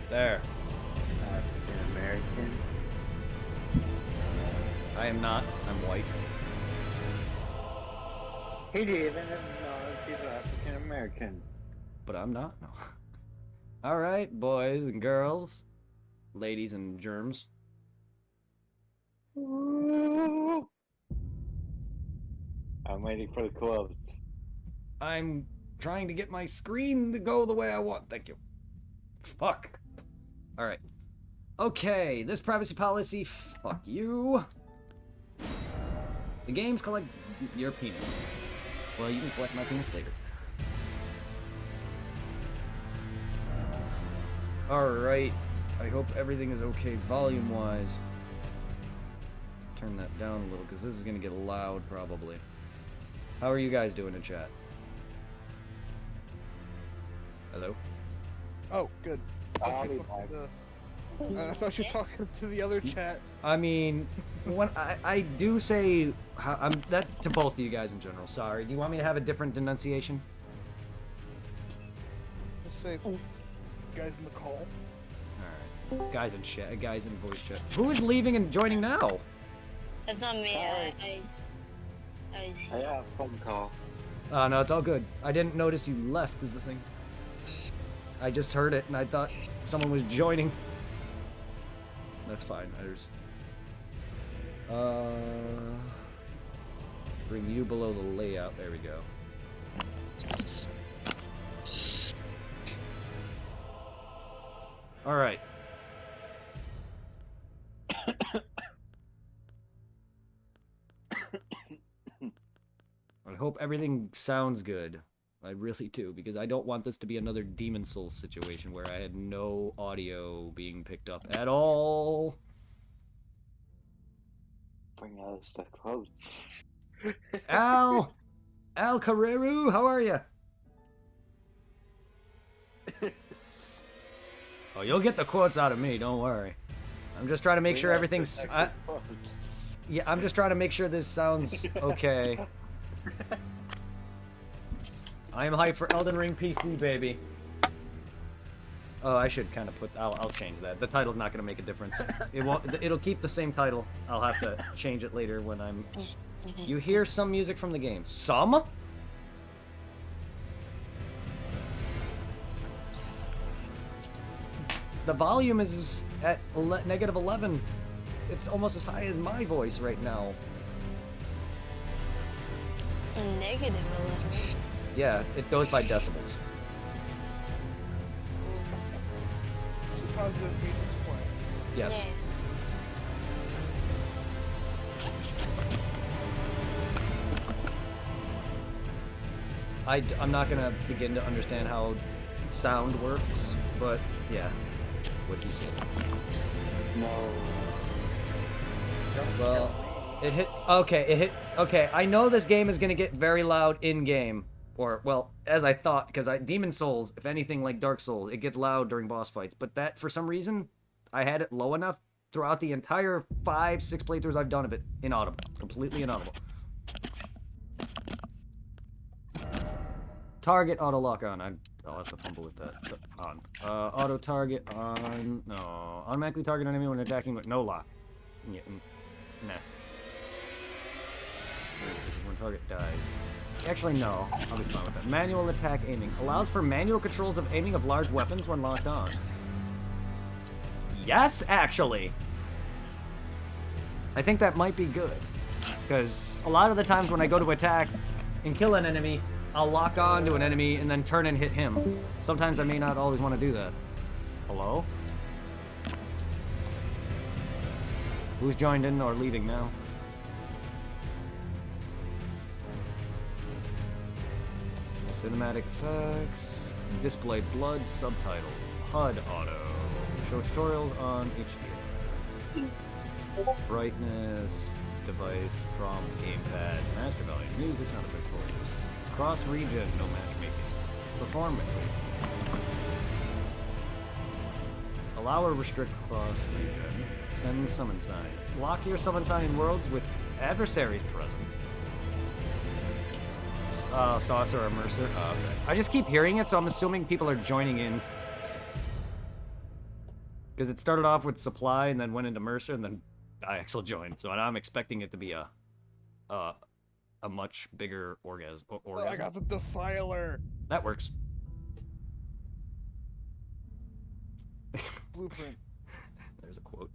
There. African American. I am not. I'm white. He didn't even acknowledge he's African American. But I'm not. No. All right, boys and girls, ladies and germs. Ooh. I'm waiting for the quotes. I'm trying to get my screen to go the way I want. Thank you. Fuck. All right. Okay, this privacy policy. Fuck you. The games collect your penis. Well, you can collect my penis later. Alright. I hope everything is okay volume-wise. Turn that down a little, because this is going to get loud, probably. How are you guys doing in chat? Hello? Oh, good. I'll Okay, be back. I thought you were talking to the other chat. I mean, when I do say... that's to both of you guys in general. Sorry. Do you want me to have a different denunciation? Just say, guys in the call. Alright. Guys in chat. Guys in voice chat. Who is leaving and joining now? That's not me. I see. I got a phone call. Oh, no, it's all good. I didn't notice you left, is the thing. I just heard it, and I thought someone was joining. That's fine. I just... bring you below the layout. There we go. Alright. I hope everything sounds good. I really do, because I don't want this to be another Demon Souls situation where I had no audio being picked up at all. Bring us the quotes. Al Carreru, how are you? Oh, you'll get the quotes out of me, don't worry. I'm just trying to make sure everything's... yeah, I'm just trying to make sure this sounds okay. I am hyped for Elden Ring PC, baby. Oh, I should kind of put... I'll change that. The title's not going to make a difference. It won't... It'll keep the same title. I'll have to change it later when I'm... You hear some music from the game. Some? The volume is at negative 11. It's almost as high as my voice right now. Negative 11. Yeah, it goes by decibels. It's a positive means point. Yes. Yeah. I'm not gonna begin to understand how sound works, but yeah, what he said. No. Well, it hit. Okay, it hit. Okay, I know this game is gonna get very loud in game, or well, as I thought, because Demon Souls, if anything like Dark Souls, it gets loud during boss fights. But that, for some reason, I had it low enough throughout the entire 5-6 playthroughs I've done of it, inaudible, completely inaudible. Target auto lock on. I'll have to fumble with that. On. Auto target on. No. Automatically target enemy when attacking with no lock. Yeah, nah. When target dies. Actually, no. I'll be fine with that. Manual attack aiming. Allows for manual controls of aiming of large weapons when locked on. Yes, actually. I think that might be good. Because a lot of the times when I go to attack and kill an enemy, I'll lock on to an enemy and then turn and hit him. Sometimes I may not always want to do that. Hello? Who's joined in or leaving now? Cinematic effects. Display blood subtitles. HUD auto. Show tutorials on HD. Brightness. Device. Prompt. Gamepad. Master volume. Music. Sound effects. Focus. Cross region. No matchmaking. Performance. Allow or restrict cross region. Send summon sign. Lock your summon sign in worlds with adversaries present. Saucer or Mercer. Oh, okay. I just keep hearing it, so I'm assuming people are joining in. Because it started off with Supply and then went into Mercer and then IXL joined. So I'm expecting it to be a much bigger orgasm. Oh, I got the Defiler That works. blueprint. There's a quote.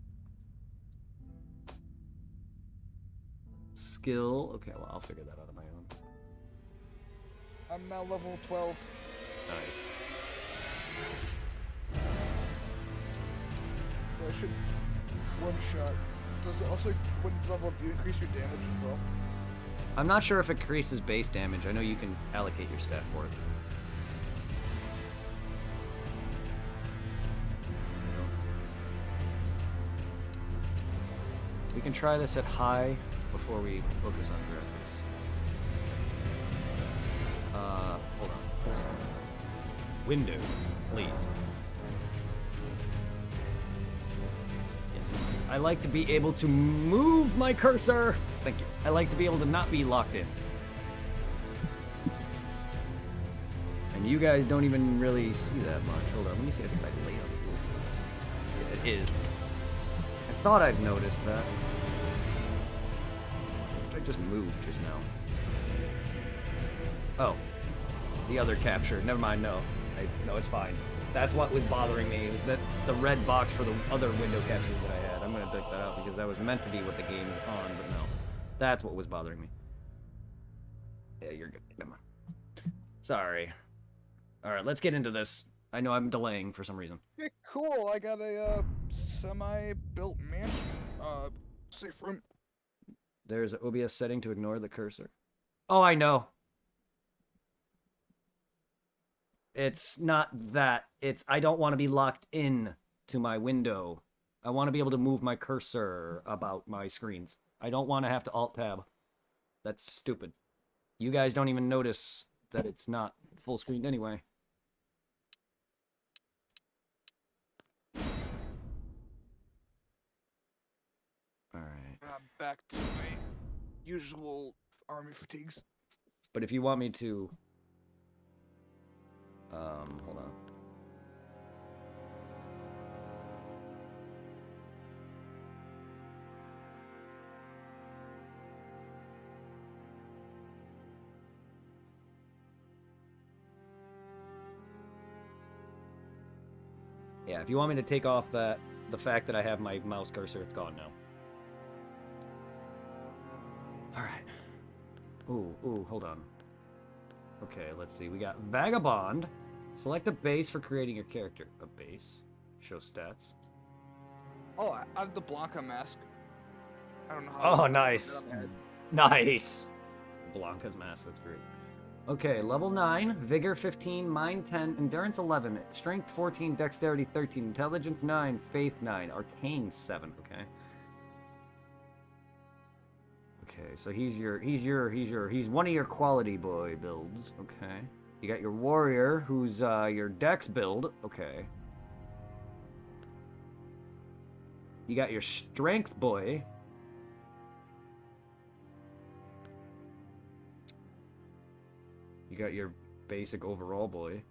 Skill. Okay, well, I'll figure that out on my own. I'm now level 12. Nice. So I should one shot. Does it also, when you level up, you increase your damage as well? I'm not sure if it increases base damage. I know you can allocate your stat for it. We can try this at high before we focus on graphics. Hold on. Full screen. Window, please. Yes. I like to be able to move my cursor. Thank you. I like to be able to not be locked in. And you guys don't even really see that much. Hold on, let me see if I can lay on it. Yeah, it is. I thought I'd noticed that. I just moved just now. Oh. The other capture. Never mind, no. No, it's fine. That's what was bothering me. That the red box for the other window captures that I had. I'm gonna take that out because that was meant to be what the game is on, but no. That's what was bothering me. Yeah, you're good. Never mind. Sorry. Alright, let's get into this. I know I'm delaying for some reason. Okay, cool. I got a semi-built mansion. Safe room. There's an OBS setting to ignore the cursor. Oh, I know. It's not that. It's I don't want to be locked in to my window. I want to be able to move my cursor about my screens. I don't want to have to Alt-Tab. That's stupid. You guys don't even notice that it's not full screen anyway. Alright. Back to my usual army fatigues. But if you want me to... hold on. Yeah, if you want me to take off the fact that I have my mouse cursor, it's gone now. Alright. Ooh, hold on. Okay, let's see. We got Vagabond. Select a base for creating your character. A base. Show stats. Oh, I have the Blanca mask. I don't know how. Oh, nice. Nice. Blanca's mask, that's great. Okay, level 9, Vigor 15, Mind 10, Endurance 11, Strength 14, Dexterity 13, Intelligence 9, Faith 9, Arcane 7, okay. Okay, so he's one of your quality boy builds, okay. You got your warrior, who's your dex build, okay. You got your strength boy. You got your basic overall boy.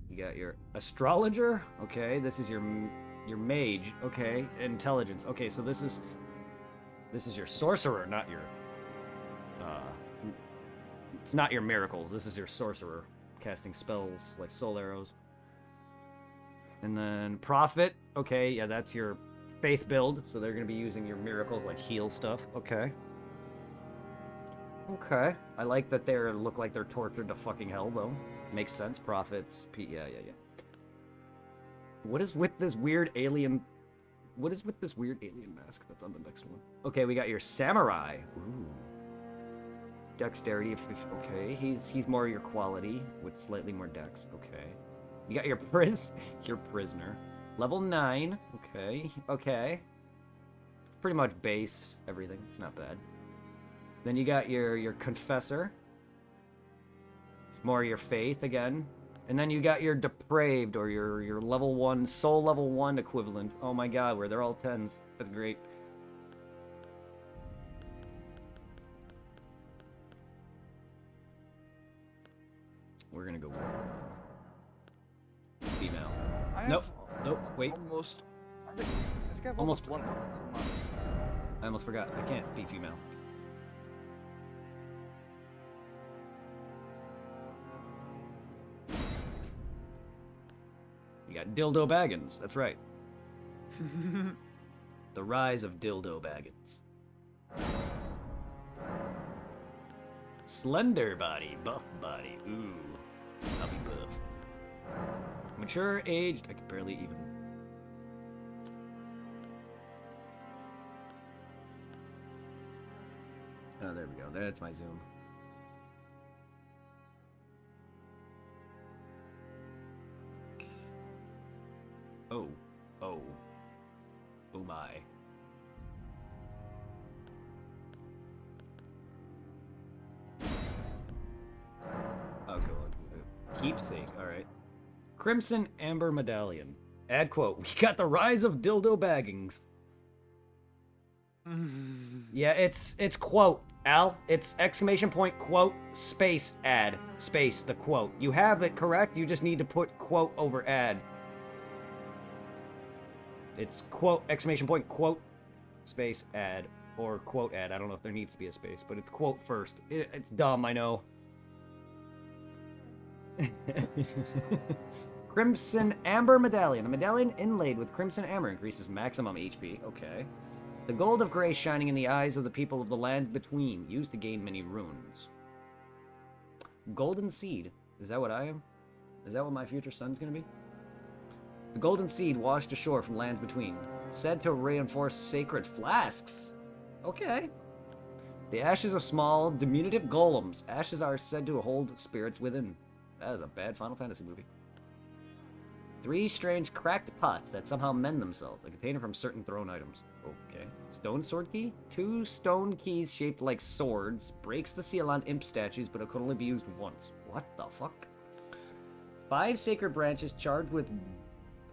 You got your astrologer, okay. This is your mage, okay. Intelligence, okay. So this is your sorcerer, not your. It's not your miracles. This is your sorcerer, casting spells like soul arrows. And then prophet, okay. Yeah, that's your faith build. So they're gonna be using your miracles like heal stuff, okay. Okay. I like that they look like they're tortured to fucking hell, though. Makes sense. Prophets. Yeah. What is with this weird alien... What is with this weird alien mask that's on the next one? Okay, we got your samurai. Ooh. Dexterity. Okay, he's more your quality with slightly more dex. Okay. You got your your prisoner. Level 9. Okay. Pretty much base everything. It's not bad. Then you got your confessor. It's more your faith again. And then you got your depraved or your level 1, soul level 1 equivalent. Oh my god, where they're all 10s. That's great. We're gonna go. female. I have Nope. Nope. Wait. almost. I think I have Almost- almost one month. I almost forgot. I can't be female. You got Dildo Baggins. That's right. The rise of Dildo Baggins. Slender body, buff body. Ooh, I'll be buff. Mature, aged. I can barely even. Oh, there we go. That's my zoom. Oh. Oh. Oh my. Oh, go on. Keepsake, alright. Crimson Amber Medallion. Add quote. We got the rise of Dildo Baggins. Yeah, it's quote, Al. It's exclamation point, quote, space, ad. Space, the quote. You have it correct, you just need to put quote over ad. It's quote, exclamation point, quote, space, ad. Or quote ad. I don't know if there needs to be a space, but it's quote first. It's dumb, I know. Crimson Amber Medallion. A medallion inlaid with crimson amber increases maximum HP. Okay. The gold of grace shining in the eyes of the people of the lands between, used to gain many runes. Golden seed. Is that what I am? Is that what my future son's gonna be? The golden seed washed ashore from lands between, said to reinforce sacred flasks. Okay. The ashes of small, diminutive golems. Ashes are said to hold spirits within. That is a bad Final Fantasy movie. 3 strange cracked pots that somehow mend themselves. A container from certain thrown items. Okay. Stone sword key? 2 stone keys shaped like swords. Breaks the seal on imp statues, but it could only be used once. What the fuck? 5 sacred branches charged with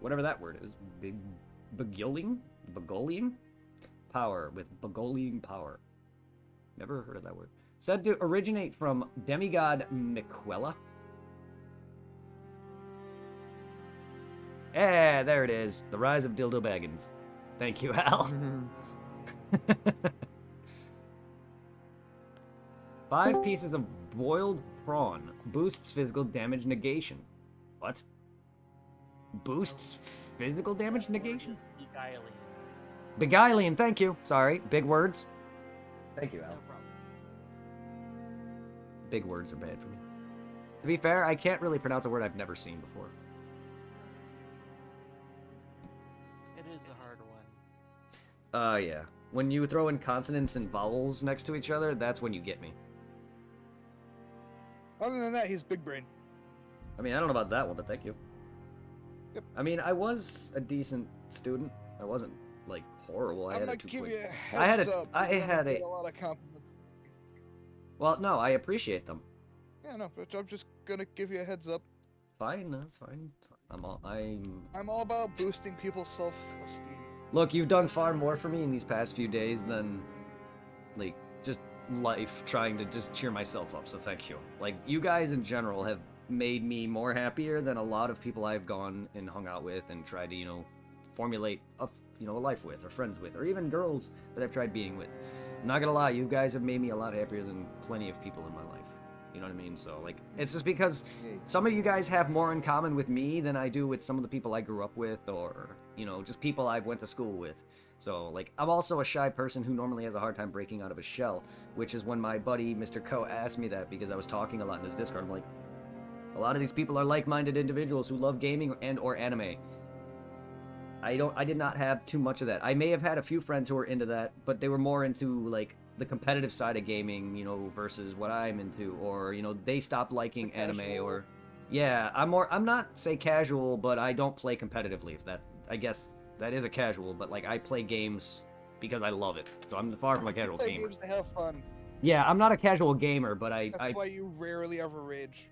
whatever that word is. Begoliing? Power. With Begoliing power. Never heard of that word. Said to originate from demigod Miquella. Yeah, there it is. The rise of Dildo Baggins. Thank you, Al. 5 pieces of boiled prawn. Boosts physical damage negation. What? Boosts physical damage negation? Beguiling. Beguiling, thank you. Sorry, big words. Thank you, Al. No problem. Big words are bad for me. To be fair, I can't really pronounce a word I've never seen before. It is a hard one. Yeah. When you throw in consonants and vowels next to each other, that's when you get me. Other than that, he's big brain. I mean, I don't know about that one, but thank you. Yep. I mean, I was a decent student. I wasn't, like, horrible. I I'm had a gonna give 2.0. you a heads I had a- up. I you're gonna had get a- a lot of compliments. Well, no, I appreciate them. Yeah, no, but I'm just gonna give you a heads up. Fine, that's fine. I'm I'm all about boosting people's self-esteem. Look, you've done far more for me in these past few days than, like, just life trying to just cheer myself up, so thank you. Like, you guys in general have made me more happier than a lot of people I've gone and hung out with and tried to, you know, formulate a life with, or friends with, or even girls that I've tried being with. I'm not gonna lie, you guys have made me a lot happier than plenty of people in my life. You know what I mean? So, like, it's just because some of you guys have more in common with me than I do with some of the people I grew up with, or, you know, just people I've went to school with. So, like, I'm also a shy person who normally has a hard time breaking out of his shell, which is when my buddy, Mr. Co, asked me that because I was talking a lot in his Discord. I'm like, a lot of these people are like-minded individuals who love gaming and or anime. I did not have too much of that. I may have had a few friends who were into that, but they were more into, like, the competitive side of gaming, you know, versus what I'm into, or, you know, they stopped liking anime, Casual. or, yeah, I'm not, say, casual, but I don't play competitively, if that, I guess that is a casual, but, like, I play games because I love it, so I'm far from a casual Play gamer. games to have fun. Yeah, I'm not a casual gamer, but That's why you rarely ever rage.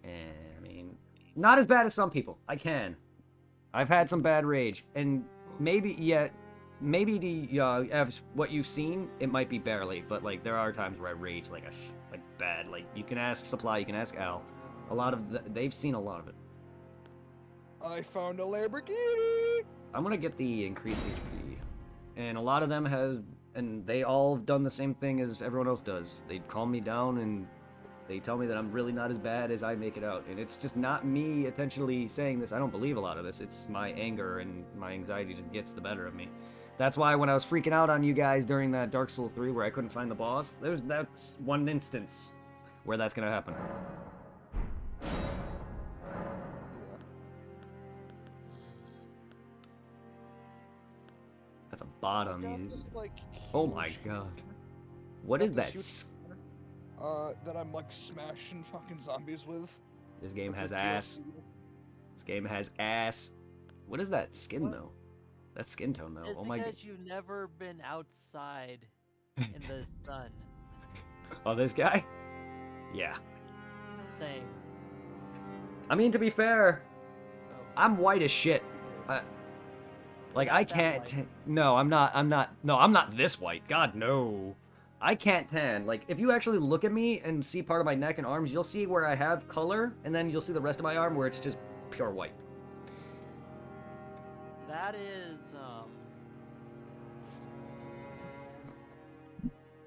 I mean, not as bad as some people. I've had some bad rage, and maybe what you've seen, it might be barely, but like there are times where I rage like bad. Like you can ask Supply, you can ask Al. A lot of they've seen a lot of it. I found a Lamborghini! I'm gonna get the increased HP. And a lot of them have, and they all have done the same thing as everyone else does. They calm me down and they tell me that I'm really not as bad as I make it out. And it's just not me intentionally saying this. I don't believe a lot of this. It's my anger and my anxiety just gets the better of me. That's why when I was freaking out on you guys during that Dark Souls 3 where I couldn't find the boss, that's one instance where that's gonna happen. That's a bot on me. This, like, Oh my huge- god. What got is this that? huge- that I'm like smashing fucking zombies with. This game Which has is ass. DLC. This game has ass. What is that skin What? though? That skin tone though. It's Oh my god. because you've never been outside in the sun. Oh, this guy? Yeah. Same. I mean, to be fair, Oh. I'm white as shit. Like, I Not that can't. white. No, I'm not. No, I'm not this white. God, no. I can't tan. Like, if you actually look at me and see part of my neck and arms, you'll see where I have color, and then you'll see the rest of my arm where it's just pure white. That is,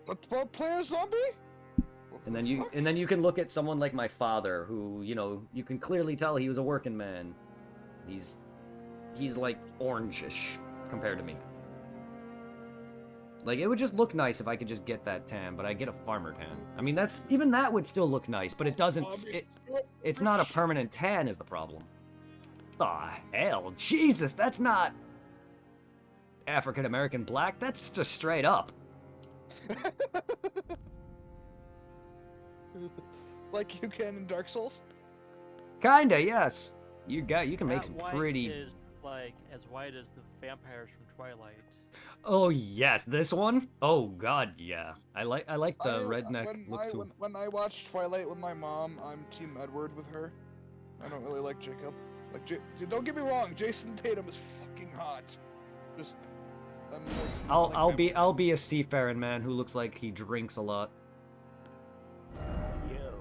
Let's play a zombie? And then you can look at someone like my father, who, you know, you can clearly tell he was a working man. He's like orangish compared to me. Like, it would just look nice if I could just get that tan, but I get a farmer tan. I mean, even that would still look nice, but it doesn't. It's not a permanent tan is the problem. Aw, hell, Jesus, that's not African American black. That's just straight up. Like you can in Dark Souls? Kinda, yes. You can make that some white pretty. is like as white as the vampires from Twilight. Oh yes, this one. Oh god, yeah. I like the redneck look too. When I watch Twilight with my mom, I'm Team Edward with her. I don't really like Jacob. Like, don't get me wrong, Jason Tatum is fucking hot. Just, I'm like, I'll be a seafaring man who looks like he drinks a lot. Yo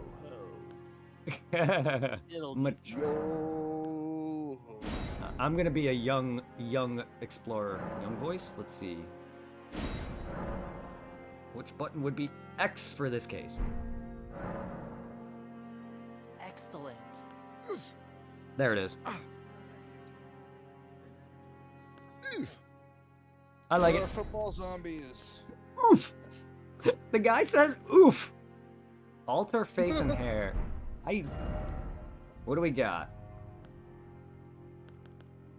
ho. It'll be Mat- Yo. I'm gonna be a young explorer. Young voice? Let's see. Which button would be X for this case? excellent. There it is. I like We're it. football zombies. Oof! The guy says oof! Alter face and hair. What do we got?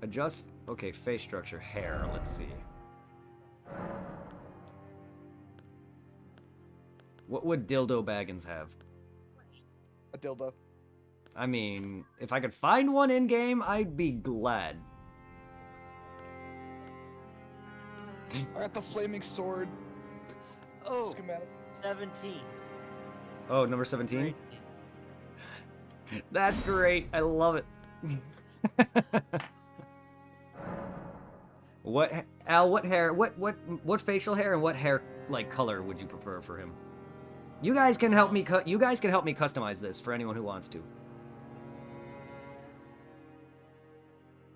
Adjust. Okay, face structure, hair. Let's see. What would Dildo Baggins have? A dildo. I mean, if I could find one in game, I'd be glad. I got the flaming sword Oh, schematic. 17. Oh, number 17? Great. That's great. I love it. What Al? What hair? What facial hair and what hair like color would you prefer for him? You guys can help me You guys can help me customize this for anyone who wants to.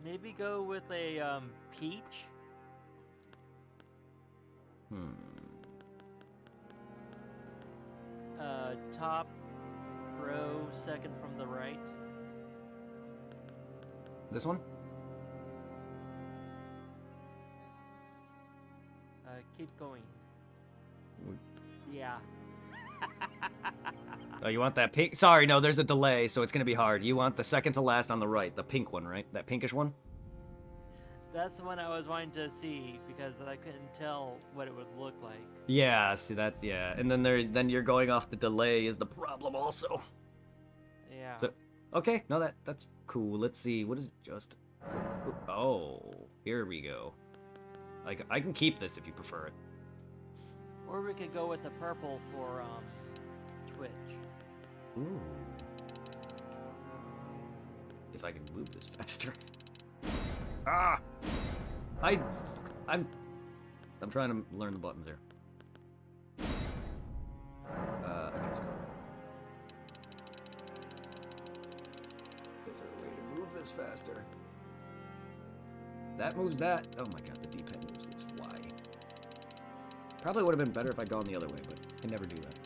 Maybe go with a peach. Top row, second from the right. This one? Keep going. Yeah. Oh, you want that pink? Sorry, no, there's a delay, so it's gonna be hard. You want the second to last on the right, the pink one, right? That pinkish one? That's the one I was wanting to see because I couldn't tell what it would look like. Yeah, see that's yeah. And then you're going off the delay is the problem also. Yeah. So okay, no that's cool. Let's see. What is it just Oh, here we go. Like I can keep this if you prefer it. Or we could go with the purple for Twitch. Ooh. If I can move this faster. Ah! I'm trying to learn the buttons here. Let's go. Is there a way to move this faster? That moves that. Oh my god, the D-pad moves this. Why? Probably would have been better if I'd gone the other way, but I never do that.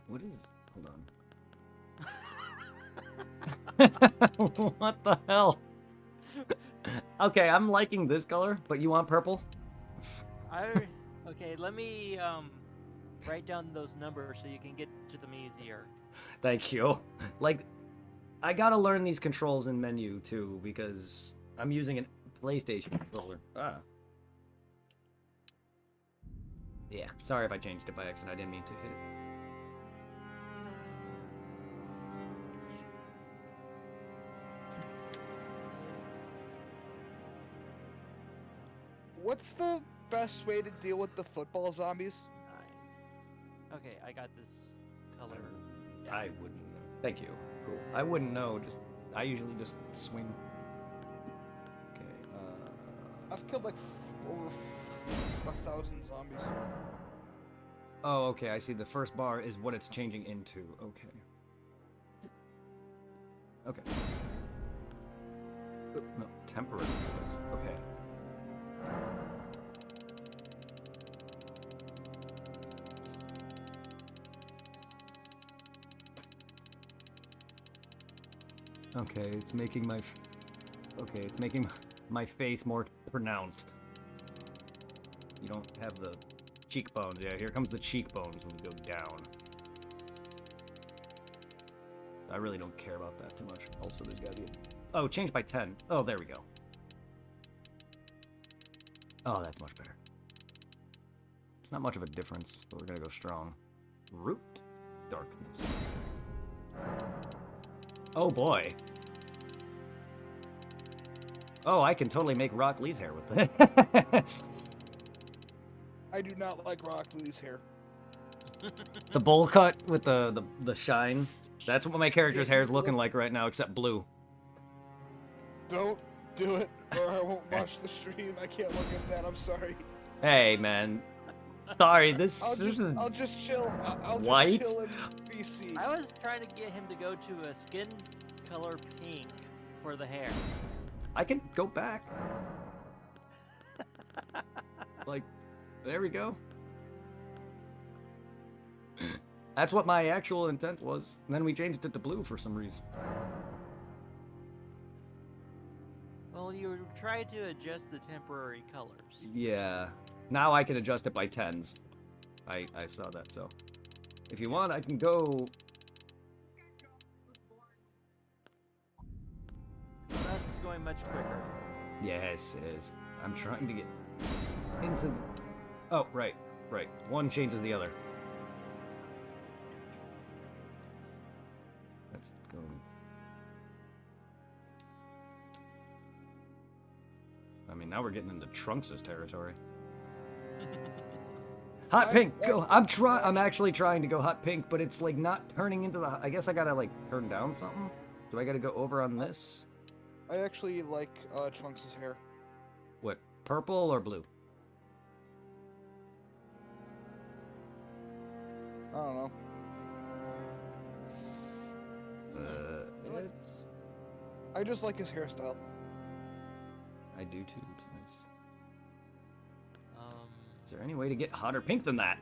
What is... Hold on. What the hell? Okay, I'm liking this color, but you want purple? Okay, let me write down those numbers so you can get to them easier. Thank you. Like, I gotta learn these controls in menu, too, because I'm using a PlayStation controller. Ah. Yeah, sorry if I changed it by accident. I didn't mean to hit it. What's the best way to deal with the football zombies? 9. Okay, I got this color. Yeah. I wouldn't know. Thank you. Cool. I wouldn't know. I usually just swing. Okay. I've killed like over 1,000 zombies. Oh, okay. I see. The first bar is what it's changing into. Okay. Okay. Oh, no, temporary. Okay. Okay, it's making my... Okay, it's making my face more pronounced. You don't have the cheekbones. Yeah, here comes the cheekbones when we go down. I really don't care about that too much. Also, there's gotta be a... Oh, changed by 10. Oh, there we go. Oh, that's much better. It's not much of a difference, but we're gonna go strong. Root darkness. Oh boy. Oh, I can totally make Rock Lee's hair with this. I do not like Rock Lee's hair. The bowl cut with the shine. That's what my character's Yeah, hair is looking like right now, except blue. Don't do it, or I won't watch the stream. I can't look at that. I'm sorry. Hey, man. Sorry, this is I'll just chill. I'll white? just chill in BC. I was trying to get him to go to a skin color pink for the hair. I can go back. Like, there we go. That's what my actual intent was. And then we changed it to blue for some reason. Well, you try to adjust the temporary colors. Yeah. Now I can adjust it by 10s. I saw that, so. If you want, I can go... Well, that's going much quicker. Yes, it is. I'm trying to get into the... Oh, right, right. One changes the other. Let's go... I mean, now we're getting into Trunks' territory. Hot pink, go! I'm actually trying to go hot pink, but it's like not turning into the... I guess I gotta like turn down something? Do I gotta go over on this? I actually like Trunks' hair. What, purple or blue? I don't know. It's... I just like his hairstyle. I do too, it's nice. Um, Is there any way to get hotter pink than that?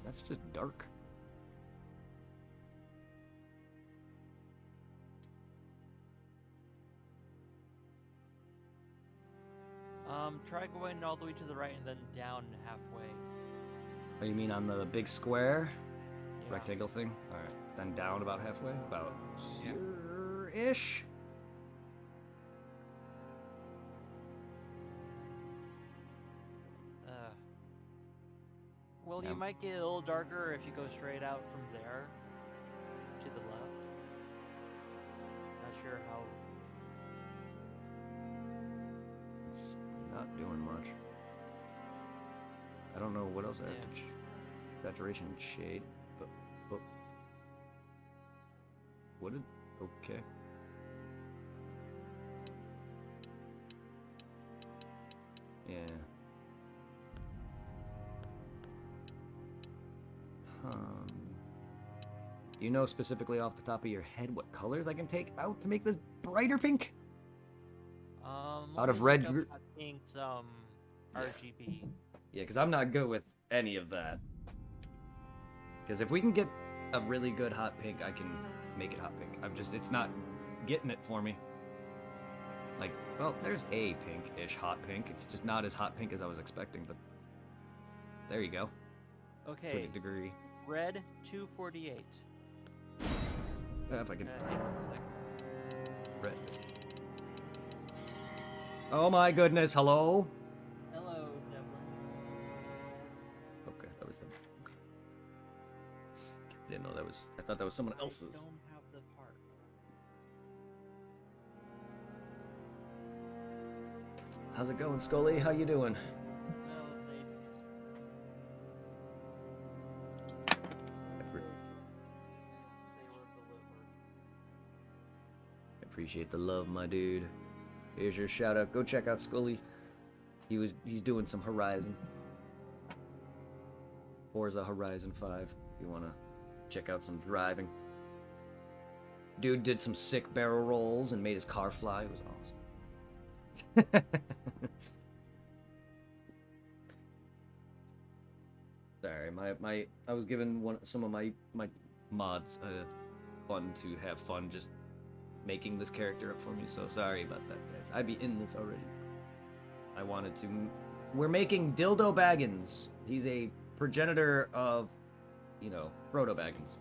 That's just dark. try going all the way to the right and then down halfway. Oh, you mean on the big square? Yeah. Rectangle thing? Alright. Then down about halfway? About Yeah. here-ish? Well, Yeah. you might get a little darker if you go straight out from there to the left. Not sure how. It's not doing much. I don't know what else I have to... Saturation and shade. But... What did... Okay. Yeah. Do you know specifically off the top of your head what colors I can take out to make this brighter pink? Out of red, I think some RGB. Yeah, because I'm not good with any of that. Because if we can get a really good hot pink, I can make it hot pink. It's not getting it for me. Like, well, there's a pink-ish hot pink. It's just not as hot pink as I was expecting, but there you go. Okay. To a degree. Red 248. If I can. Hang on a second. Red. Oh my goodness! Hello. Hello, Devlin. Okay, that was him. I didn't know that was. I thought that was someone else's. I don't have the part. How's it going, Scully? How you doing? No, they were delivered. Appreciate the love, my dude. Here's your shout out. Go check out Scully. He's doing some Horizon. Forza Horizon 5. If you wanna check out some driving. Dude did some sick barrel rolls and made his car fly. It was awesome. Sorry, I was given some of my mods fun to have fun just making this character up for me, so sorry about that, guys. I'd be in this already. I wanted to. We're making Dildo Baggins. He's a progenitor of, you know, Frodo Baggins.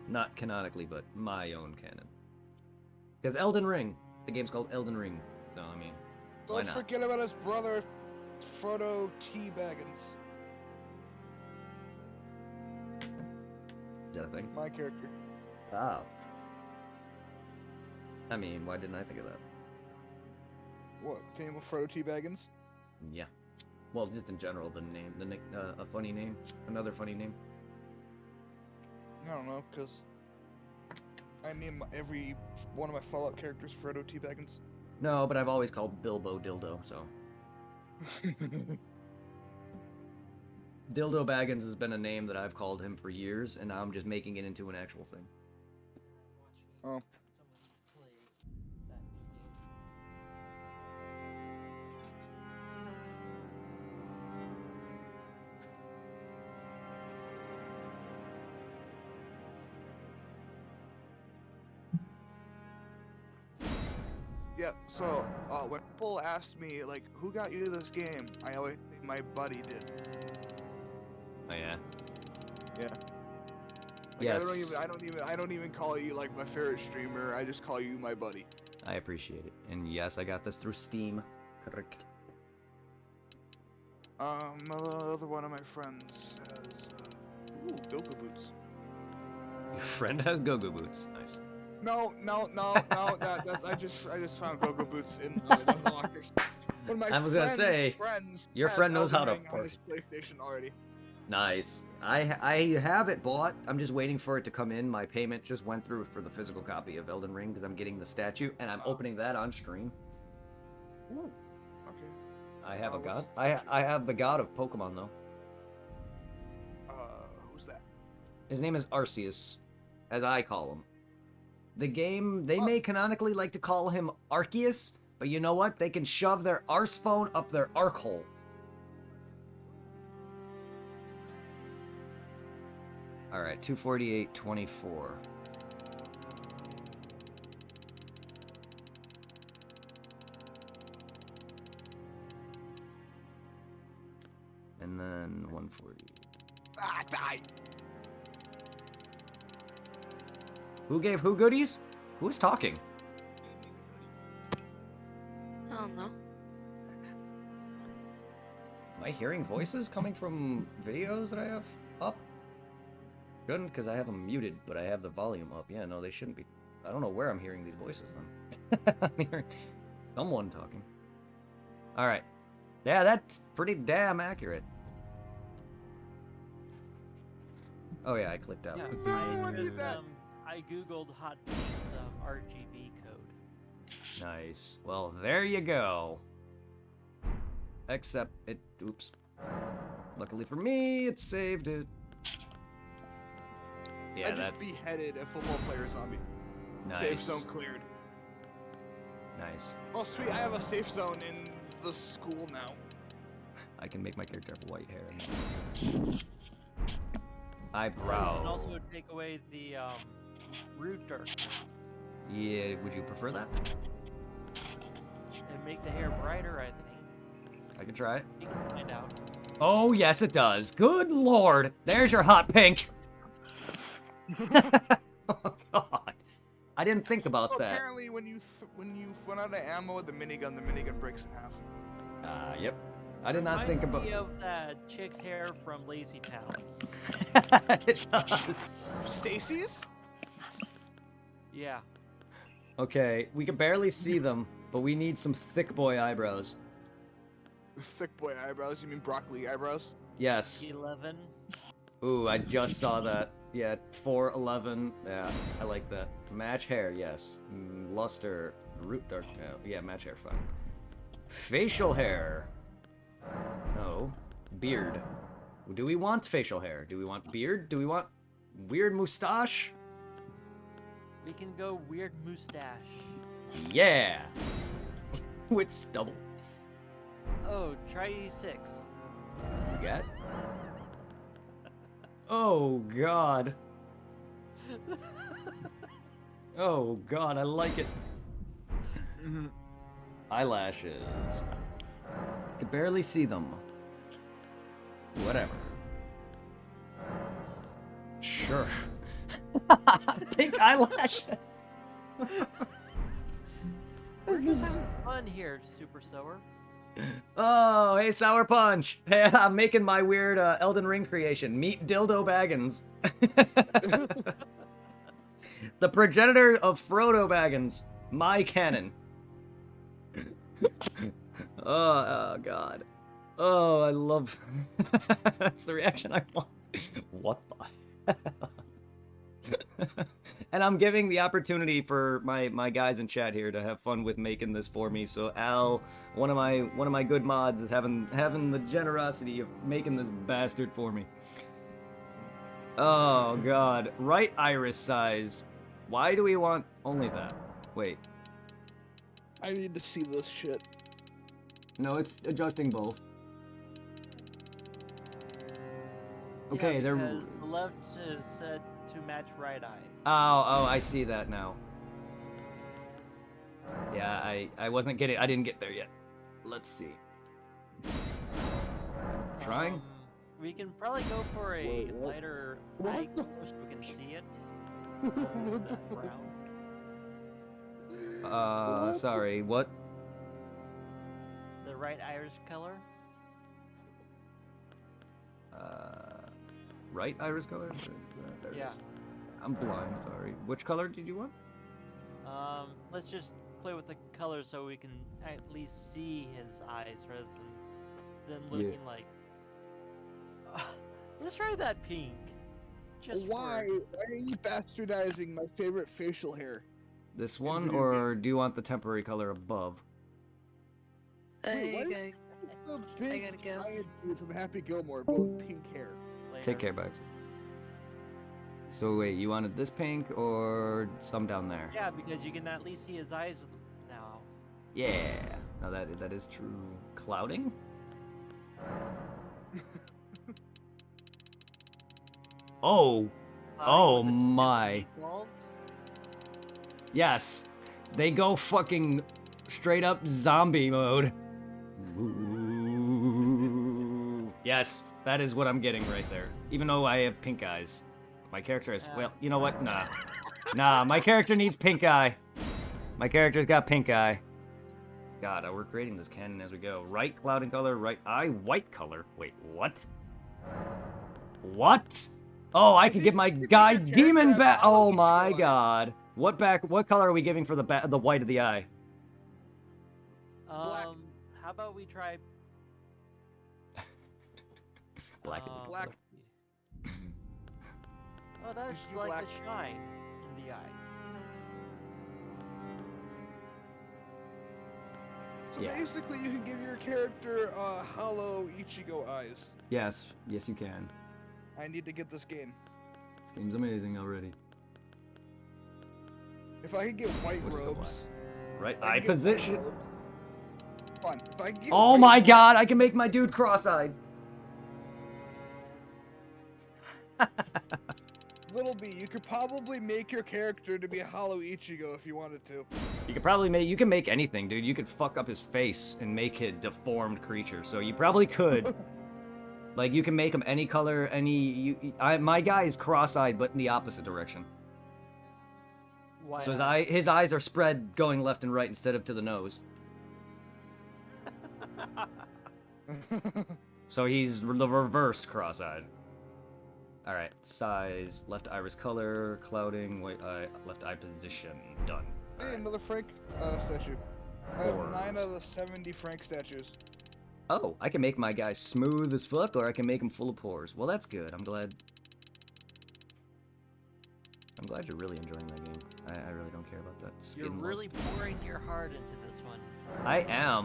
Not canonically, but my own canon. Because Elden Ring. The game's called Elden Ring, so I mean, why Don't not? forget about his brother, Frodo T. Baggins. Is that a thing? My character. Oh. I mean, why didn't I think of that? What? Fame of Frodo T. Baggins? Yeah. Well, just in general, the name, a funny name, another funny name. I don't know, because I name every one of my Fallout characters Frodo T. Baggins. No, but I've always called Bilbo Dildo, so. Dildo Baggins has been a name that I've called him for years, and now I'm just making it into an actual thing. Oh. Yeah, so when people ask me like, who got you this game, I always say my buddy did. Oh yeah. Yeah. Like, Yes. I don't even call you like my favorite streamer. I just call you my buddy. I appreciate it, and yes, I got this through Steam. Correct. Another one of my friends has Go-Go boots. Your friend has go-go boots. Nice. No. I just found Go-Go boots in the lockers. One of my I was gonna say, friends your has friend knows how Elden to Ring on his PlayStation already. Nice. I have it bought. I'm just waiting for it to come in. My payment just went through for the physical copy of Elden Ring because I'm getting the statue, and I'm opening that on stream. Ooh. Okay. I have a god. what's- I have the god of Pokemon though. Who's that? His name is Arceus, as I call him. The game, they may canonically like to call him Arceus, but you know what? They can shove their arse phone up their arc hole. Alright, 248.24. And then 140. Ah, die! Who gave who goodies? Who's talking? I don't know. Am I hearing voices coming from videos that I have up? Shouldn't, because I have them muted, but I have the volume up. Yeah, no, they shouldn't be. I don't know where I'm hearing these voices then. I'm hearing someone talking. Alright. Yeah, that's pretty damn accurate. Oh yeah, I clicked out. Yeah, No, I need that. I googled hot RGB code. Nice. Well, there you go. Except it. Oops. Luckily for me, it saved it. Yeah, I just that's beheaded a football player zombie. Safe nice. zone cleared. Nice. Oh sweet, I have a safe zone in the school now. I can make my character have white hair. You Eyebrow. can also take away the root darkness Yeah, would you prefer that? and make the hair brighter. I think I can try it. you can find out. Oh, yes, it does. Good lord. There's your hot pink. Oh, God. I didn't think about Oh, that. apparently when you run out of ammo with the minigun breaks in half. Yep. I did not think about... Reminds me of that chick's hair from Lazy Town. It does. Stacy's? Yeah. Okay, we can barely see them, but we need some thick boy eyebrows. Thick boy eyebrows? You mean broccoli eyebrows? Yes. 11. Ooh, I just saw that. Yeah, 411. Yeah, I like that. Match hair, yes. Luster, root dark. Yeah, match hair, fine. Facial hair. No. Beard. Do we want facial hair? Do we want beard? Do we want weird mustache? We can go weird mustache. Yeah! With stubble. Oh, try E6. You got? Oh, God. Oh, God, I like it. Eyelashes. Can barely see them. Whatever. Sure. Pink eyelashes. This is... Fun here, Super Sower. Oh, hey, Sour Punch. Hey, I'm making my weird Elden Ring creation. Meet Dildo Baggins. The progenitor of Frodo Baggins. My canon. Oh, God. Oh, I love... That's the reaction I want. What the hell? And I'm giving the opportunity for my guys in chat here to have fun with making this for me. So Al, one of my good mods, is having the generosity of making this bastard for me. Oh, God. Right iris size. Why do we want only that? Wait. I need to see this shit. No, it's adjusting both. Okay, yeah, they're... because the left is said to match right eye. Oh, I see that now. Yeah, I wasn't getting... I didn't get there yet. Let's see. Trying? We can probably go for a Wait, what? lighter What eye the- color so we can see it. What the That brown. What? Sorry, what? The right iris color. Right iris color? Where is that? There it Yeah. is. I'm blind, sorry. Which color did you want? Let's just play with the colors so we can at least see his eyes rather than them looking like. Let's try that pink. Just Why? For... Why are you bastardizing my favorite facial hair? This one, video or do you want the temporary color above? Wait, what I is the big gotta go. giant dude from Happy Gilmore, both pink hair? later. Take care, Bugs. So wait, you wanted this pink or some down there? Yeah, because you can at least see his eyes now. Yeah. Now that is true. Clouding? Oh. Oh With the my. walls. Yes. They go fucking straight up zombie mode. Ooh. Yes, that is what I'm getting right there. Even though I have pink eyes. My character has, well, you know what? Nah. Nah, my character needs pink eye. My character's got pink eye. God, we're creating this canon as we go. Right clouding color, right eye, white color. Wait, what? What? Oh, I can give my guy demon back. Oh my god. What color are we giving for the white of the eye? How about we try Black. Black. let's see. Oh, that's see like black. the shine in the eyes. So Yeah. basically, you can give your character hollow Ichigo eyes. Yes, yes you can. I need to get this game. This game's amazing already. If I could get white What's the robes. Right if I eye could get white position. robes- Fun. If I could get Oh white my robes- god, I can make my dude cross-eyed. Little B, you could probably make your character to be a hollow Ichigo if you wanted to. You could probably make, you can make anything, dude. You could fuck up his face and make it a deformed creature. So you probably could. Like, you can make him any color, my guy is cross-eyed, but in the opposite direction. Why? So his eyes are spread going left and right instead of to the nose. So he's the reverse cross-eyed. Alright, size, left iris color, clouding, white eye, left eye position. Done. Hey, Alright. another Frank statue. I have Orbs. 9 out of the 70 Frank statues. Oh, I can make my guy smooth as fuck, or I can make him full of pores. Well, that's good. I'm glad you're really enjoying that game. I really don't care about that skin You're really lust. pouring your heart into this one. I am.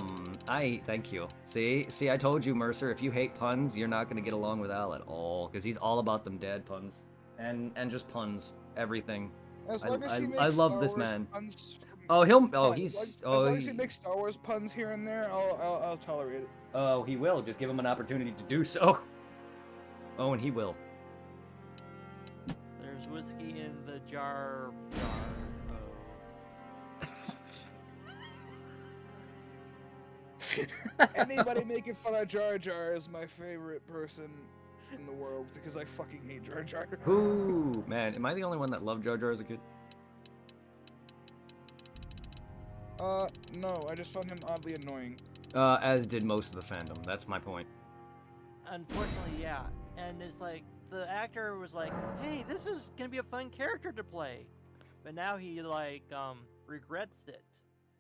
Thank you. See, I told you, Mercer, if you hate puns, you're not gonna get along with Al at all, because he's all about them dad puns. And just puns. Everything. As long as he makes I love Star this Wars man. puns from- Oh, Fine, he's... as Oh, long as he makes Star Wars puns here and there, I'll tolerate it. oh, he will. Just give him an opportunity to do so. Oh, and he will. There's whiskey in the jar. Anybody making fun of Jar Jar is my favorite person in the world because I fucking hate Jar Jar. Ooh, man, am I the only one that loved Jar Jar as a kid? No, I just found him oddly annoying. As did most of the fandom. That's my point. Unfortunately, yeah. And it's like the actor was like, "Hey, this is gonna be a fun character to play," but now he like regrets it.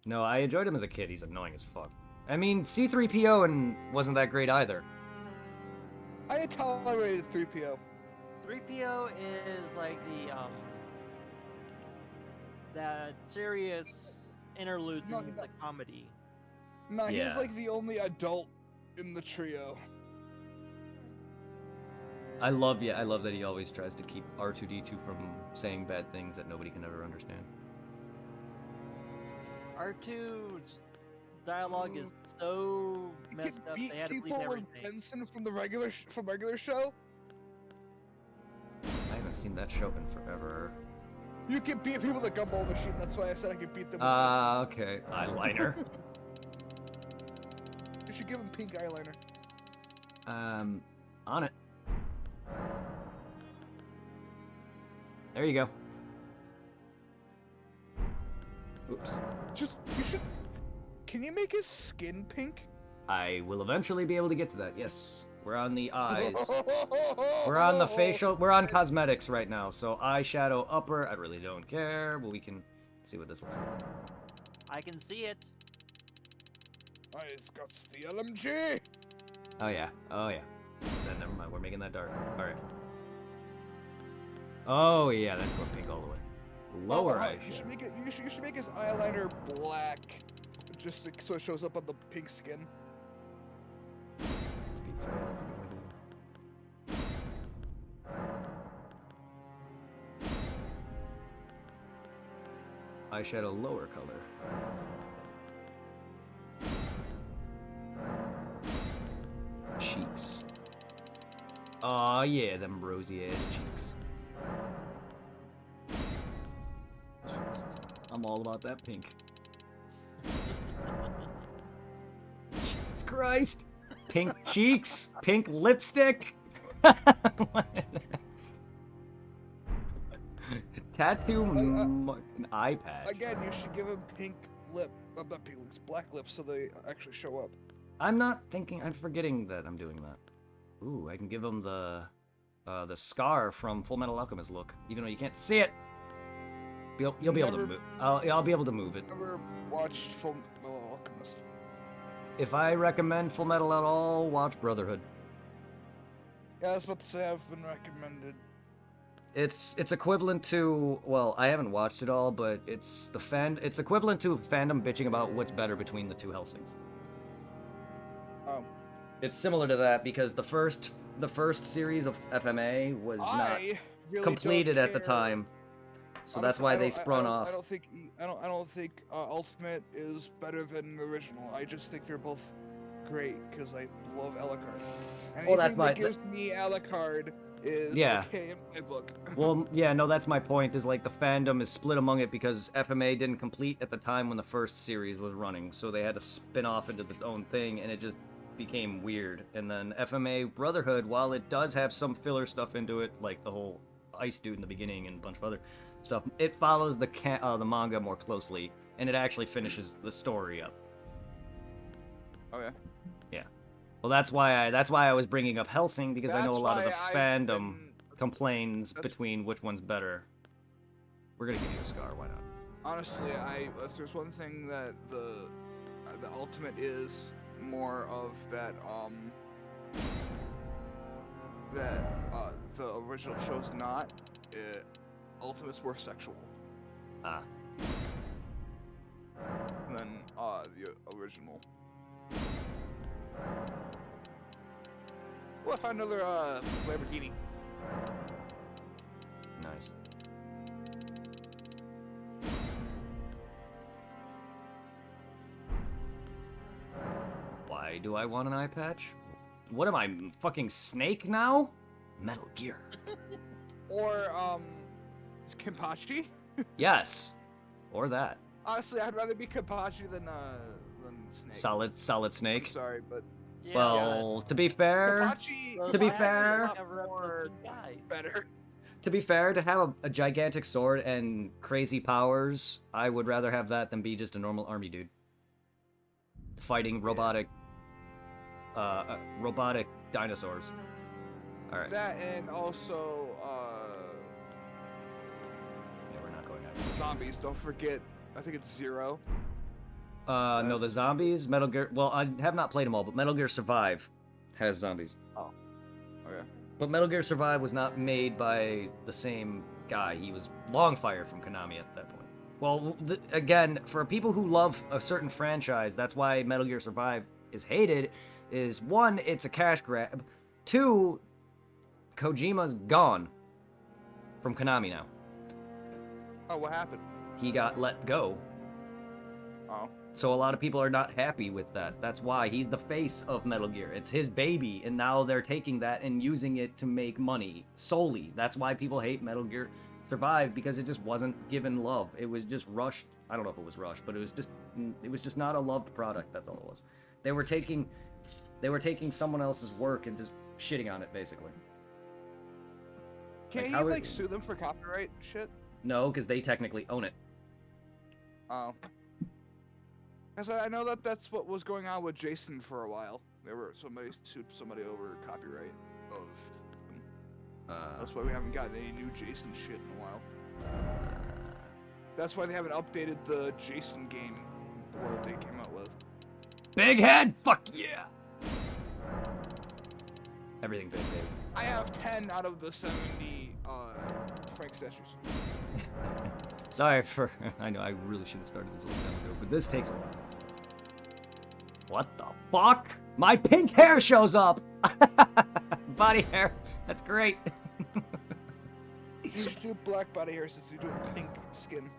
No, I enjoyed him as a kid. He's annoying as fuck. I mean, C-3PO and wasn't that great either. I tolerated 3PO. 3PO is like the that serious interludes No, in no. the comedy. Nah, Yeah. he's like the only adult in the trio. I love that he always tries to keep R2-D2 from saying bad things that nobody can ever understand. R2's dialogue is so You messed can up. beat They had to people bleep with everything. Benson from the regular show. I haven't seen that show in forever. You can beat people with a gumball machine. That's why I said I could beat them. With Okay. Eyeliner. Benson. You should give him pink eyeliner. On it. There you go. Oops. You should. Can you make his skin pink? I will eventually be able to get to that, yes. We're on the eyes. We're on the facial. We're on cosmetics right now. So eyeshadow upper. I really don't care. But we can see what this looks like. I can see it. Eyes got the LMG. Oh yeah. Oh yeah. Then never mind. We're making that dark. All right. Oh yeah, that's going pink all the way. Lower You should eyeshadow. make it. You should make his eyeliner black, just so it shows up on the pink skin. To be fair, that's a good idea. Eyeshadow lower color. Cheeks. Aw, yeah, them rosy ass cheeks. I'm all about that pink. Jesus Christ! Pink cheeks, pink lipstick. Tattoo, an eye patch. Again, you should give him pink lip. Not pink lips, black lips, so they actually show up. I'm not thinking. I'm forgetting that I'm doing that. Ooh, I can give him the scar from Full Metal Alchemist look, even though you can't see it. You'll be able to move. I'll be able to move it. Never watched Full Metal Alchemist. If I recommend Full Metal at all, watch Brotherhood. Yeah, I was about to say I've been recommended. It's equivalent to, well, I haven't watched it all, but it's equivalent to fandom bitching about what's better between the two Helsings. Oh. It's similar to that because the first series of FMA was not I really completed don't at the care. time. So that's Honestly, why I they don't- sprung off. I don't think Ultimate is better than the original. I just think they're both great because I love Alucard. Well, that's Anything my- that gives me Alucard is Yeah. okay in my book. Well, yeah, no, that's my point, is like the fandom is split among it because FMA didn't complete at the time when the first series was running, so they had to spin off into its own thing, and it just became weird. And then FMA Brotherhood, while it does have some filler stuff into it, like the whole Ice Dude in the beginning and a bunch of other stuff, it follows the manga more closely, and it actually finishes the story up. Oh yeah. Well, that's why I was bringing up Helsing, because I know a That's lot of the why I've fandom been- complains that's- between which one's better. We're gonna give you a scar, why not? Honestly, if there's one thing that the Ultimate is more of that the original show's not. Ultimate's more sexual Ah. than the original. Oh, I found another Lamborghini. Nice. Why do I want an eye patch? What am I, fucking Snake now? Metal Gear. Or Kenpachi. Yes. Or that. Honestly, I'd rather be Kenpachi than Snake. Solid Snake. I'm sorry, but Yeah, Well, to be fair, Kenpachi. those to be guys fair- cover up more the guys. better. to have a gigantic sword and crazy powers, I would rather have that than be just a normal army dude. Fighting robotic dinosaurs. Alright. That and also Yeah, we're not going out. zombies. Don't forget. I think it's Zero. No, the zombies, Metal Gear... Well, I have not played them all, but Metal Gear Survive has zombies. Oh, okay. But Metal Gear Survive was not made by the same guy. He was long fired from Konami at that point. Well, again, for people who love a certain franchise, that's why Metal Gear Survive is hated, is one, it's a cash grab. Two, Kojima's gone from Konami now. Oh, what happened? He got let go. Oh. So a lot of people are not happy with that. That's why he's the face of Metal Gear. It's his baby, and now they're taking that and using it to make money solely. That's why people hate Metal Gear Survive, because it just wasn't given love. It was just rushed. I don't know if it was rushed, but it was just not a loved product. That's all it was. They were taking someone else's work and just shitting on it, basically. Can't how you it- like sue them for copyright shit? No, because they technically own it. Oh. Because I know that's what was going on with Jason for a while. Somebody sued somebody over copyright of them. That's why we haven't gotten any new Jason shit in a while. That's why they haven't updated the Jason game, the one that they came out with. Big head, fuck yeah. Everything big, baby. I have 10 out of the 70 Frank statues. Sorry for... I know, I really should have started this a long time ago, but this takes a while. What the fuck? My pink hair shows up! Body hair. That's great. You should do black body hair since you're doing pink skin.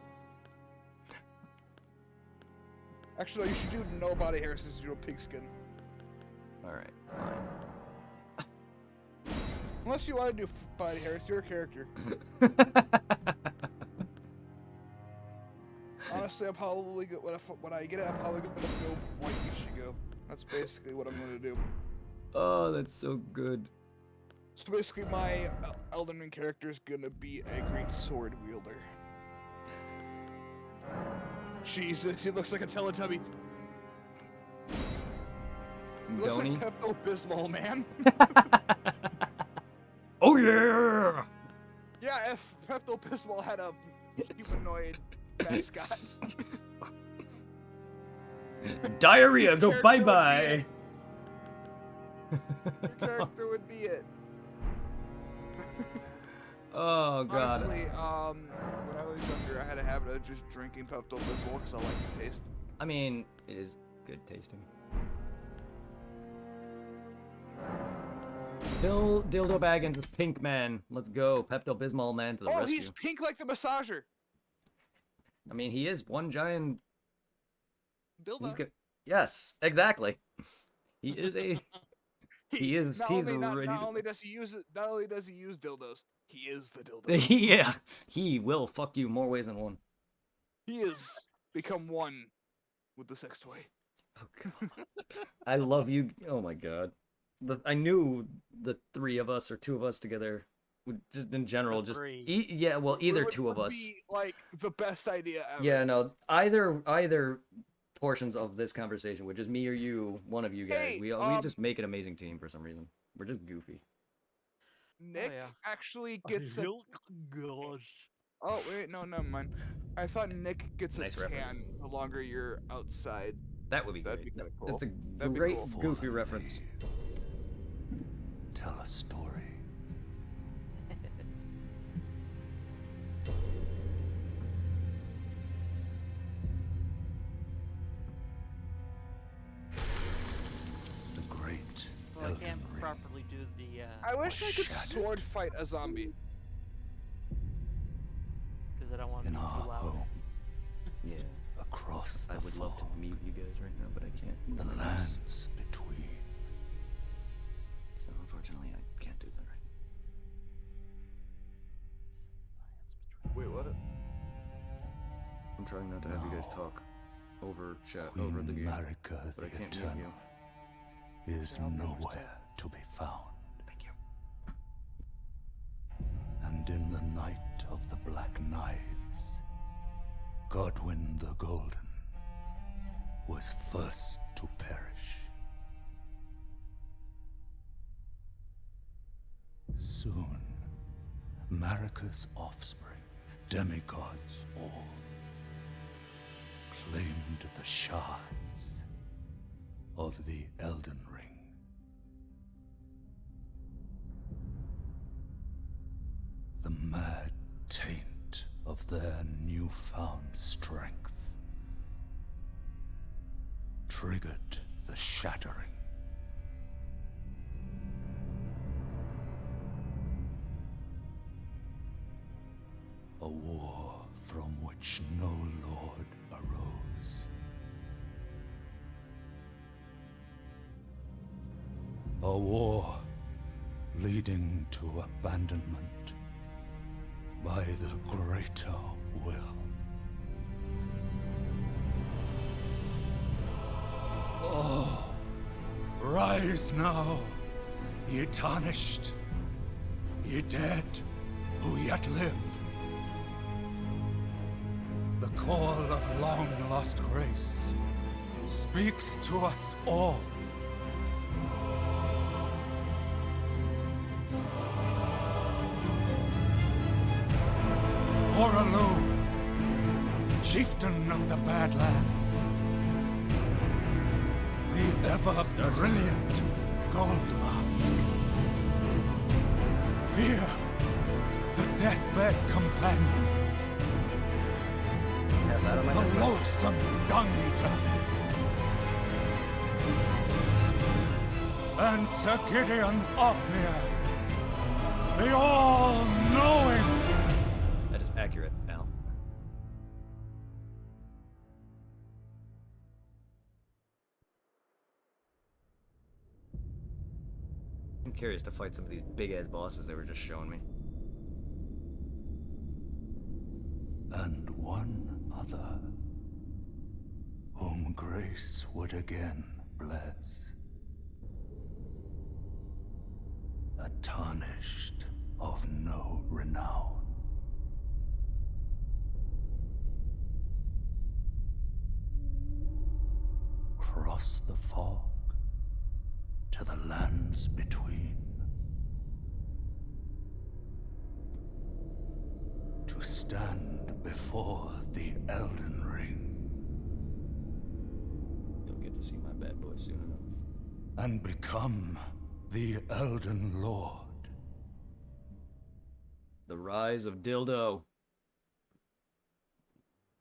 Actually, no, you should do no body hair since you're doing pink skin. Alright, fine. Unless you want to do body hair, it's your character. Honestly, I'm probably when I get it, I'm probably gonna build white Ichigo. That's basically what I'm gonna do. Oh, that's so good. So basically, my Elden Ring character is gonna be a great sword wielder. Jesus, he looks like a Teletubby. He looks Donnie? like Pepto-Bismol, man. Oh yeah! Yeah, if Pepto-Bismol had a humanoid mascot. Diarrhea, go Character bye would bye. Your character would be it. Oh god. Honestly, when I was younger, I had a habit of just drinking Pepto-Bismol because I liked the taste. I mean, it is good tasting. Dildo Baggins is Pink Man. Let's go. Pepto-Bismol man to the Oh, rescue. he's pink like the massager. I mean, he is one giant... He's Dildo. good. Yes, exactly. He is a... He is... Not he's only, ready not to... only does he use it, not only does he use dildos, he is the dildo. Yeah, he will fuck you more ways than one. He is become one with the sex toy. Oh god. I love you. Oh my god. I knew the three of us or two of us together would just in general just three. yeah, well either Would- two of would us. Be, like the best idea ever. Yeah, no, either portions of this conversation, which is me or you, one of you guys, Hey, we just make an amazing team for some reason. We're just goofy. Nick yeah. actually gets a. Gosh. Oh wait, no, never mind. I thought Nick gets Nice a reference. tan the longer you're outside. That would be That'd great. be kinda cool. That's a That'd be great cool. goofy reference. Tell a story. The great Well, I Elden can't Ring. properly do the I wish I could Shattered. sword fight a zombie. because I don't want to In be our too loud. home, Yeah. across the I would love to fog, mute you guys right now, but I can't. the mute my mouse. lands between. So unfortunately I can't do that right now. Wait, what? I'm trying not to have you guys talk over chat, Queen over the game. Marika but I the can't mute Eternal is nowhere to be found. Thank you. And in the night of the Black Knives, Godwyn the Golden was first to perish. Soon, Marika's offspring, demigods all, claimed the shards of the Elden Ring. The mad taint of their newfound strength triggered the shattering. A war from which no lord arose. A war leading to abandonment by the greater will. Oh, rise now, ye tarnished, ye dead who yet live. The call of long-lost grace speaks to us all. Horalu, chieftain of the Badlands, the ever-brilliant Gold Mask. Fear, the deathbed companion, Have that on my the head. loathsome dung-eater, and Sir Gideon Othniel, the all-knowing. That is accurate, Al. I'm curious to fight some of these big-ass bosses they were just showing me. And one other, whom grace would again bless. A tarnished of no renown. Cross the fog to the lands between. To stand before the Elden Ring You'll get to see my bad boy soon enough. and become the Elden Lord. The rise of Dildo.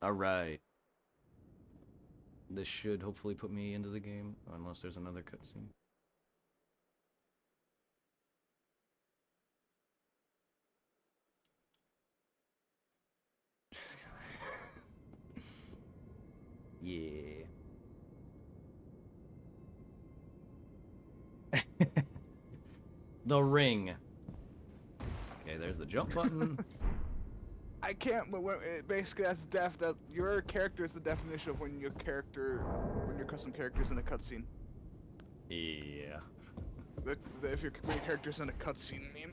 Alright. This should hopefully put me into the game, unless there's another cutscene. Yeah. The ring. Okay, there's the jump button. I can't. Basically, that's that your character is the definition of when your custom character's in a cutscene. Yeah. When your character's in a cutscene meme.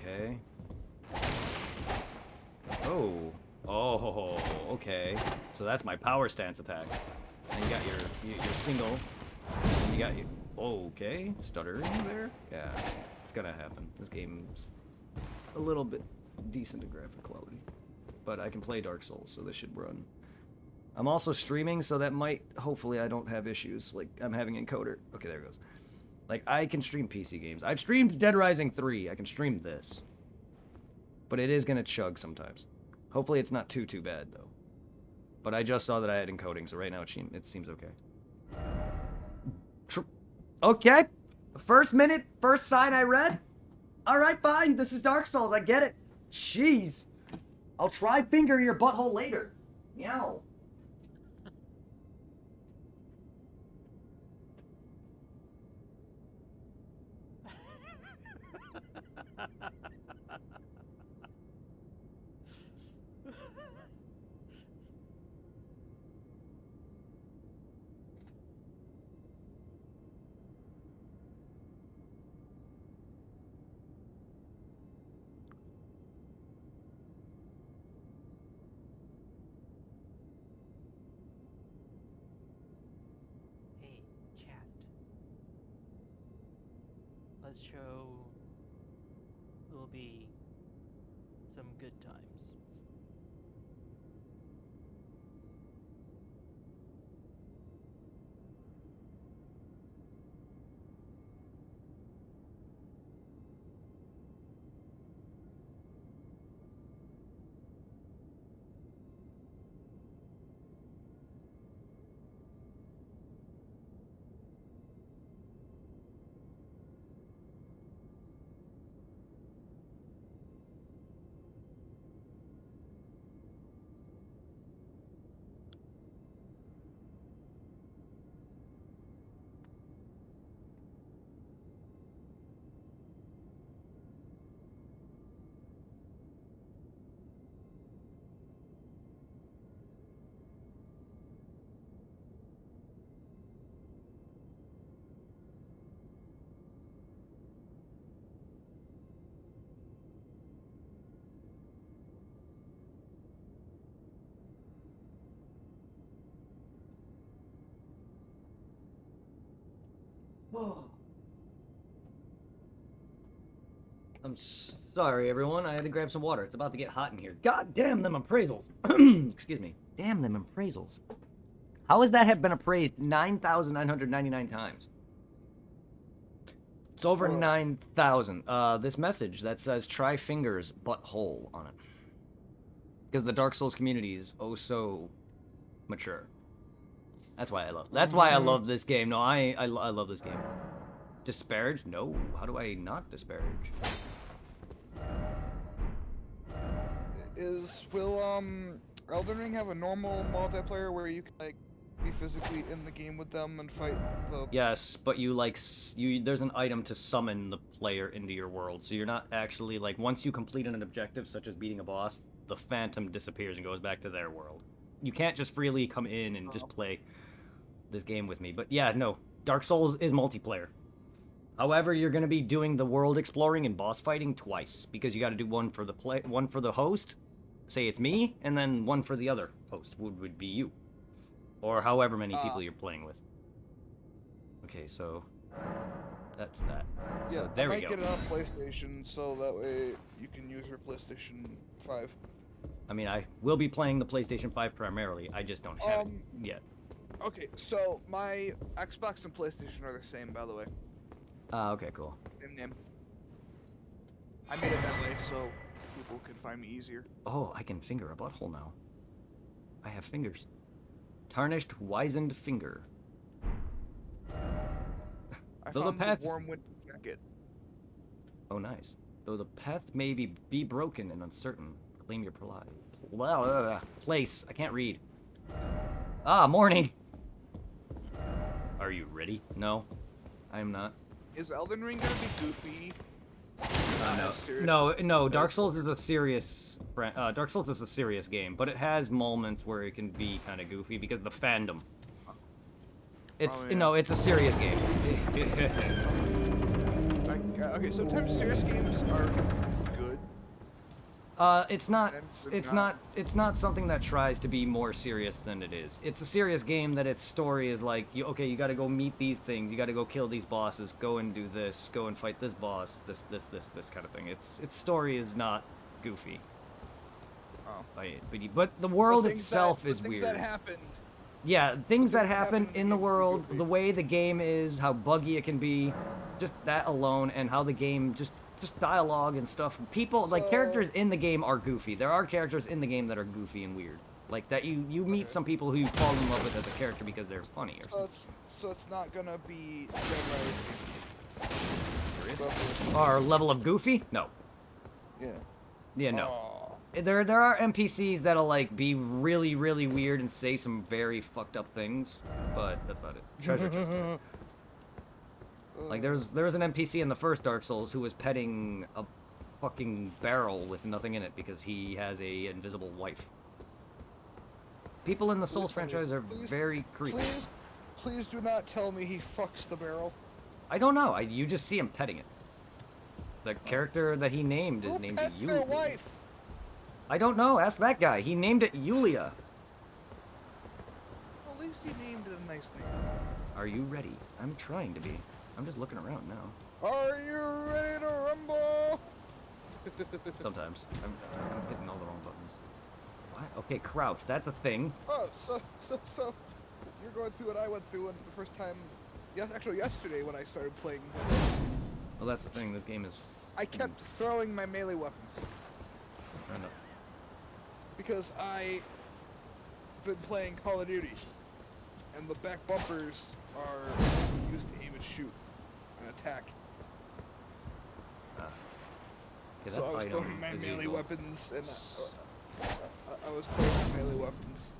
Okay. Oh. Oh, okay. So that's my power stance attacks. And you got your single. And you got your... Oh, okay. Stuttering there? Yeah. It's gonna happen. This game's a little bit decent in graphic quality. But I can play Dark Souls, so this should run. I'm also streaming, so that might... Hopefully I don't have issues like I'm having encoder. Okay, there it goes. Like, I can stream PC games. I've streamed Dead Rising 3. I can stream this. But it is gonna chug sometimes. Hopefully it's not too bad, though. But I just saw that I had encoding, so right now it seems okay. Okay. First minute, first sign I read. Alright, fine. This is Dark Souls. I get it. Jeez. I'll try finger your butthole later. Meow. Hey, chat. Let's show will be some good times. Whoa. I'm sorry, everyone. I had to grab some water. It's about to get hot in here. God damn them appraisals. Excuse me. Damn them appraisals. How has that have been appraised 9,999 times? It's over 9,000. This message that says try fingers butthole on it. Because the Dark Souls community is oh so mature. That's why I love this game. No, I love this game. Disparage? No. How do I not disparage? Will Elden Ring have a normal multiplayer where you can like be physically in the game with them and fight the... Yes, but there's an item to summon the player into your world, so you're not actually like once you complete an objective such as beating a boss, the phantom disappears and goes back to their world. You can't just freely come in and just play this game with me. But yeah, no, Dark Souls is multiplayer. However, you're going to be doing the world exploring and boss fighting twice because you got to do one for the host, say it's me, and then one for the other host would be you, or however many people you're playing with. Okay, so that's that. Yeah, so there I we go. might get it on PlayStation so that way you can use your PlayStation 5. I mean, I will be playing the PlayStation 5 primarily. I just don't have it yet. Okay, so my Xbox and PlayStation are the same, by the way. Okay, cool. Same name. I made it that way so people can find me easier. Oh, I can finger a butthole now. I have fingers. Tarnished, wizened finger. I Though the found path- the warm winter jacket. Oh, nice. Though the path may be broken and uncertain, claim your place. I can't read. Ah, morning. Are you ready? No, I am not. Is Elden Ring gonna be goofy? No. Dark Souls is a serious. Dark Souls is a serious game, but it has moments where it can be kind of goofy because of the fandom. It's it's a serious game. Okay, sometimes serious games are good. It's not something that tries to be more serious than it is. It's a serious game that its story is like, you gotta go meet these things, you gotta go kill these bosses, go and do this, go and fight this boss, this kind of thing. Its story is not goofy. Oh. But the world itself is weird. Things that happen. Yeah, things that happen happen in the can be world, goofy. the way the game is, how buggy it can be, just that alone, and how the game just dialogue and stuff. People, like, characters in the game are goofy. There are characters in the game that are goofy and weird. Like, that you meet some people who you fall in love with as a character because they're funny or something. So it's not gonna be Dead Serious? Rising. Our level of goofy? No. Yeah. Yeah, no. Aw. There are NPCs that'll, like, be really, really weird and say some very fucked up things, but that's about it. Treasure chest. Like, there was an NPC in the first Dark Souls who was petting a fucking barrel with nothing in it because he has a invisible wife. People in the Souls franchise are very creepy. Please do not tell me he fucks the barrel. I don't know. You just see him petting it. The character that he named is named pets Yulia. their wife? I don't know. Ask that guy. He named it Yulia. Well, at least he named it a nice name. Are you ready? I'm trying to be. I'm just looking around now. Are you ready to rumble? Sometimes. I'm hitting all the wrong buttons. What? Okay, crouch. That's a thing. Oh, so you're going through what I went through the first time. Yes, actually yesterday when I started playing. Well, that's the thing. This game is. I kept throwing my melee weapons I'm trying to. because I've been playing Call of Duty, and the back bumpers are used to aim and shoot and attack. Okay, So that's I was item throwing my as melee usual. weapons, and I was throwing my melee weapons,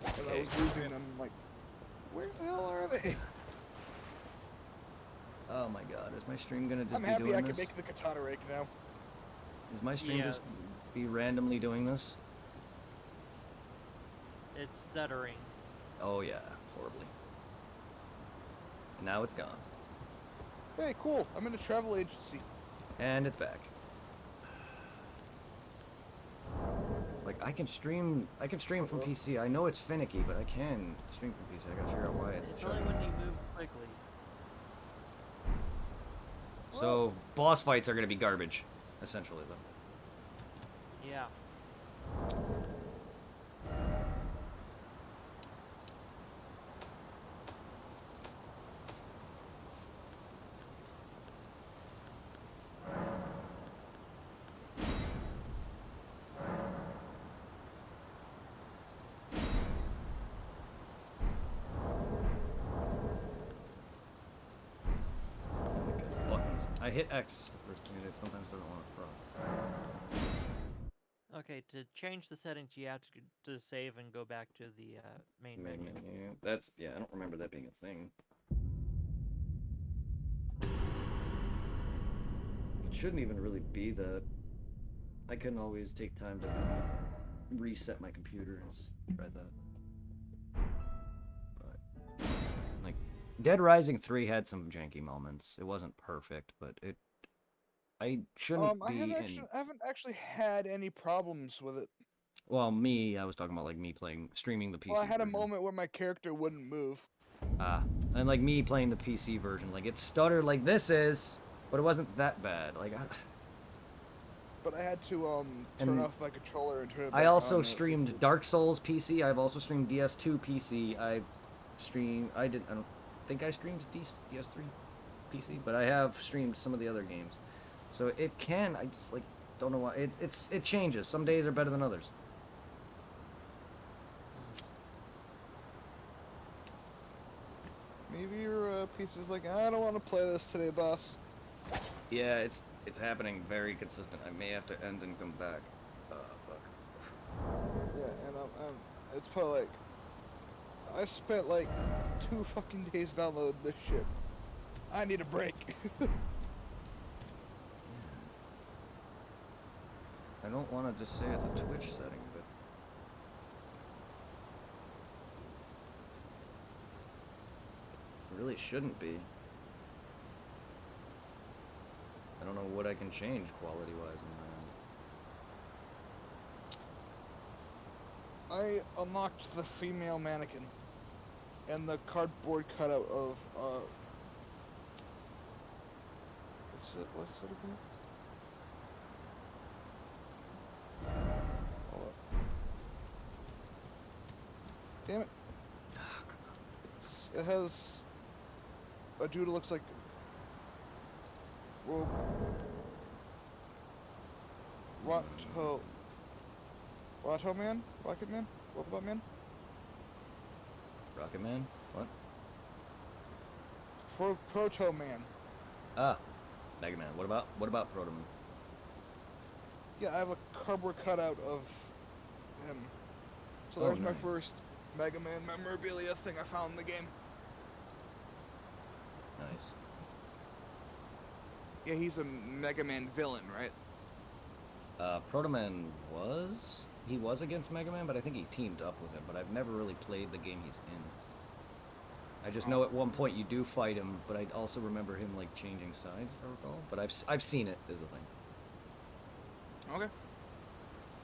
and I was losing them. Like, where the hell are they? Oh my god, is my stream gonna just I'm be happy doing I this? can make the katana rake now. Is my stream Yes. just be randomly doing this? It's stuttering. Oh yeah, horribly. Now it's gone. Hey, cool! I'm in a travel agency. And it's back. Like, I can stream from PC. I know it's finicky, but I can stream from PC. I gotta figure out why it's It's only showing. when you move quickly. So, boss fights are gonna be garbage, essentially, though. Yeah. Okay, buttons. I hit X the first time, it sometimes doesn't want to throw. Okay, to change the settings, you have to save and go back to the main menu. That's, yeah, I don't remember that being a thing. It shouldn't even really be that. I couldn't always take time to reset my computer and try that. But, like, Dead Rising 3 had some janky moments. It wasn't perfect, but I shouldn't I be haven't actually had any problems with it. Well, I was talking about, like, me streaming the PC Well, I had a version. moment where my character wouldn't move. And, like, me playing the PC version. Like, it stuttered like this is, but it wasn't that bad. Like, But I had to turn And off my controller and turn it back I also on. streamed Dark Souls PC. I've also streamed DS2 PC. I don't think I streamed DS3 PC, but I have streamed some of the other games. So it can. I just like don't know why. It changes. Some days are better than others. Maybe your piece is like, I don't want to play this today, boss. Yeah, it's happening very consistent. I may have to end and come back. Fuck. Yeah, and it's probably like, I spent like 2 fucking days downloading this shit. I need a break. I don't want to just say it's a Twitch setting, but it really shouldn't be. I don't know what I can change quality-wise on my end. I unlocked the female mannequin and the cardboard cutout of what's it again? Hold up. Damn it. It has a dude who looks like, well, Rocket Man? Robot Man? Rocket Man? What? Proto Man. Ah, Mega Man. What about Proto Man? Yeah, I have a cardboard cutout of him. So Oh, there's my nice. first Mega Man memorabilia thing I found in the game. Nice. Yeah, he's a Mega Man villain, right? Proto Man he was against Mega Man, but I think he teamed up with him. But I've never really played the game he's in. I just know at one point you do fight him, but I also remember him like changing sides, if I recall. But I've seen it is the thing. Okay.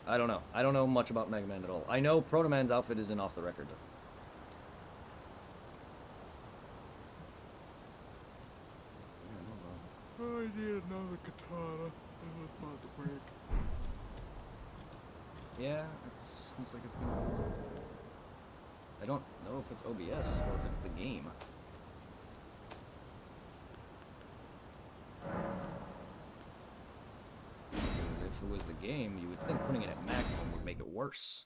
I don't know. I don't know much about Mega Man at all. I know Proto Man's outfit isn't off the record though. I need another katana. It was about to break. Yeah, it seems like it's gonna. I don't know if it's OBS or if it's the game. If it was the game, you would think putting it at maximum would make it worse.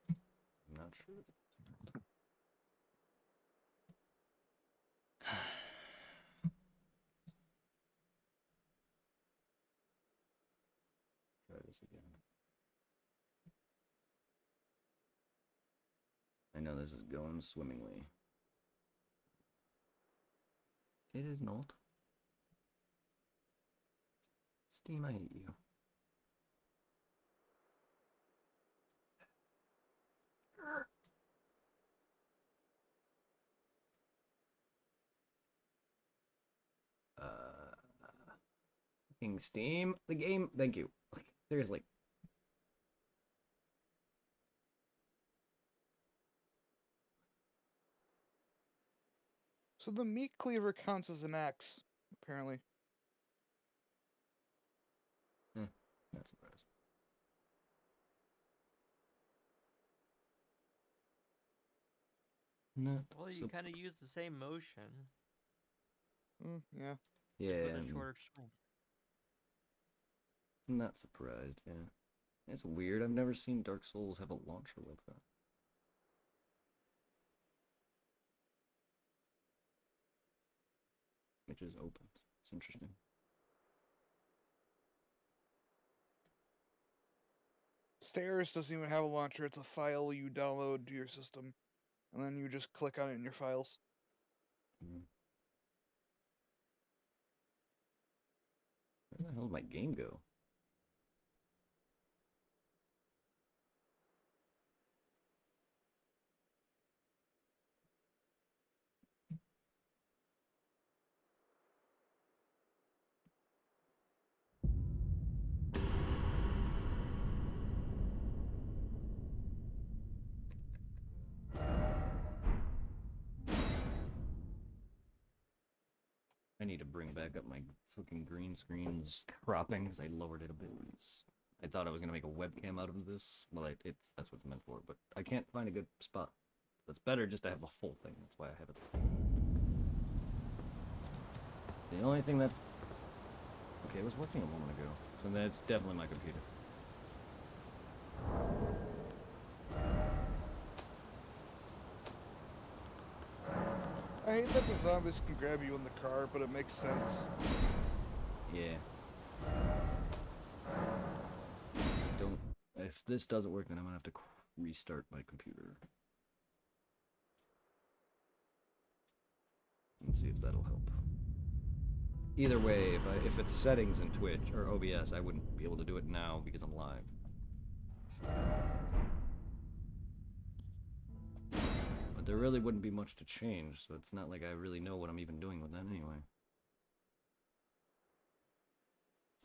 I'm not sure. Try this again. I know this is going swimmingly. It is not. Steam, I hate you. Fucking Steam, the game. Thank you. Seriously. So the meat cleaver counts as an axe, apparently. Not surprised. Not Well, you kind of use the same motion, Yeah. yeah, just with a shorter swing. not surprised. Yeah, it's weird. I've never seen Dark Souls have a launcher like that. It just opens. It's interesting. Stairs doesn't even have a launcher. It's a file you download to your system, and then you just click on it in your files. Mm. Where the hell did my game go? I need to bring back up my fucking green screen's cropping because I lowered it a bit. I thought I was gonna make a webcam out of this. Well, that's what it's meant for, but I can't find a good spot. So it's better just to have the full thing. That's why I have it. The only thing that's... Okay, it was working a moment ago. So that's definitely my computer. I hate that the zombies can grab you in the car, but it makes sense. Yeah. Don't... If this doesn't work, then I'm gonna have to restart my computer. Let's see if that'll help. Either way, if it's settings in Twitch or OBS, I wouldn't be able to do it now because I'm live. But there really wouldn't be much to change, so it's not like I really know what I'm even doing with that anyway.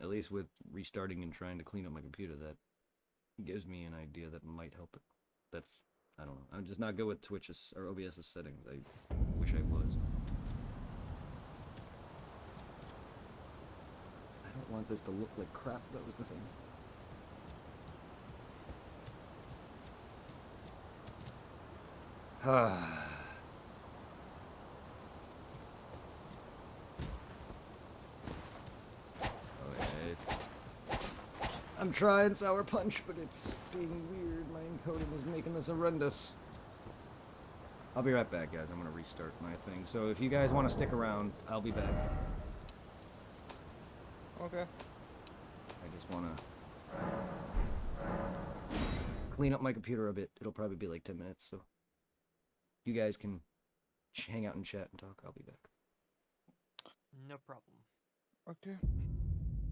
At least with restarting and trying to clean up my computer, that gives me an idea that might help it. That's, I don't know. I'm just not good with Twitch's or OBS's settings. I wish I was. I don't want this to look like crap, that was the thing. I'm trying Sour Punch, but it's being weird. My encoding is making this horrendous. I'll be right back, guys. I'm gonna restart my thing. So if you guys want to stick around, I'll be back. Okay. I just want to clean up my computer a bit. It'll probably be like 10 minutes, so you guys can hang out and chat and talk. I'll be back. No problem. Okay.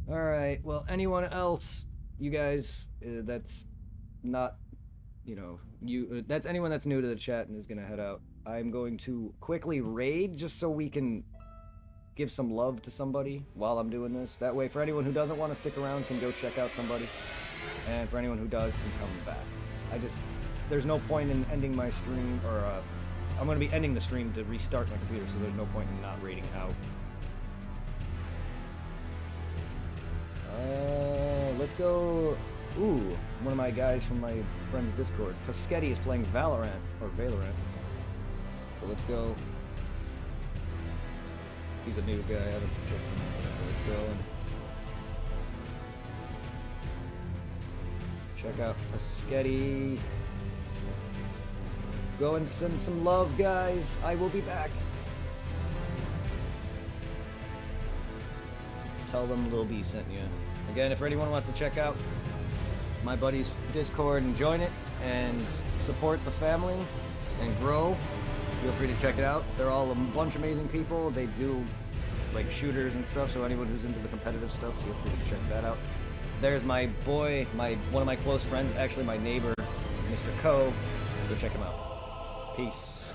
Alright, well, anyone else, you guys, that's not, you know, that's anyone that's new to the chat and is gonna head out. I'm going to quickly raid just so we can give some love to somebody while I'm doing this. That way, for anyone who doesn't want to stick around, can go check out somebody. And for anyone who does, can come back. There's no point in ending my stream, or, I'm gonna be ending the stream to restart my computer, so there's no point in not raiding out. Let's go... Ooh, one of my guys from my friend's Discord. Paschetti is playing Valorant. So let's go. He's a new guy, I haven't checked him out. Let's go and check out Paschetti. Go and send some love, guys. I will be back. Tell them Lil B sent you. Again, if anyone wants to check out my buddy's Discord and join it and support the family and grow, feel free to check it out. They're all a bunch of amazing people. They do like shooters and stuff, so anyone who's into the competitive stuff, feel free to check that out. There's my boy, one of my close friends, actually my neighbor, Mr. Co. Go check him out. Peace.